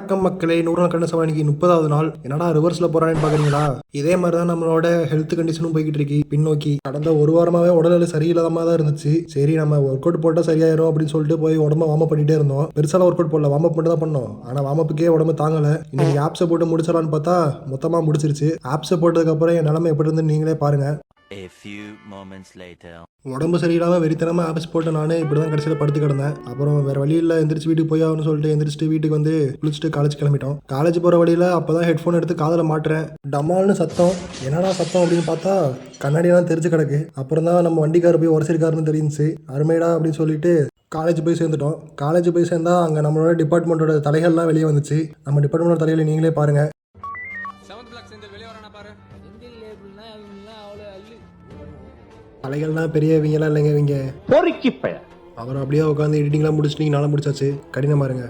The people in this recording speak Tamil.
வணக்கம் மக்களே, 100 நாள் கண்ண சவானிக்கு 30வது நாள். என்னடா ரிவர்ஸ்ல போறான்னு பாக்குறீங்களா? இதே மாதிரி தான் நம்மளோட ஹெல்த் கண்டிஷனும் போய்கிட்டு இருக்கு பின்னோக்கி. கடந்த ஒரு வாரமாவே உடல்நிலை சரியில்லாம தான் இருந்துச்சு. சரி நம்ம ஒர்க் அவுட் போட்டா சரியாயிரும் அப்படின்னு சொல்லிட்டு போய் உடம்ப வார்ம் அப் பண்ணிட்டே இருந்தோம். பெருசாலாம் ஒர்க் அவுட் போடல, வார்ம் அப் மட்டும் தான் பண்ணோம். ஆனா வார்ம் அப்புக்கே உடம்பு தாங்கல. இன்னைக்கு ஆப்ஸை போட்டு முடிச்சிடலான்னு பார்த்தா மொத்தமா முடிச்சிருச்சு. ஆப்ஸை போட்டதுக்கு அப்புறம் என் நிலைமை எப்படி இருந்து நீங்களே பாருங்க. A few moments later. உடம்பு சரியில்லாமல் வெறித்தனமாக ஆப்ஸ் போட்டு நானே இப்படி தான் கடைசியில் படுத்து கிடந்தேன். அப்புறம் வேறு வழியில் எந்திரிச்சு வீட்டுக்கு போய் ஆகணும்னு சொல்லிட்டு எந்திரிச்சிட்டு வீட்டுக்கு வந்து குளிச்சுட்டு காலேஜ் கிளம்பிட்டோம். காலேஜ் போகிற வழியில் அப்போ தான் ஹெட்ஃபோன் எடுத்து காதில் மாட்டுறேன். டமால்னு சத்தம். என்னடா சத்தம் அப்படின்னு பார்த்தா கண்ணாடியெல்லாம் தெரிஞ்சு கிடக்கு. அப்புறம் தான் நம்ம வண்டிக்கார போய் உரசிருக்காருன்னு தெரிஞ்சிச்சு. அருமைடா அப்படின்னு சொல்லிட்டு காலேஜ் போய் சேர்ந்துட்டோம். காலேஜ் போய் சேர்ந்தா அங்கே நம்மளோட டிபார்ட்மெண்ட்டோட தலைகள்லாம் வெளியே வந்துச்சு. நம்ம டிபார்ட்மெண்டோட தலைகளை நீங்களே பாருங்கள். தலைகள்லாம் பெரியவங்கலாம் இல்லைங்க, இவங்க பொறுக்கி. அப்புறம் அப்படியே உட்காந்து எடிட்டிங்லாம் முடிச்சுட்டு நாளாக முடிச்சாச்சு. கடினமாக இருங்க.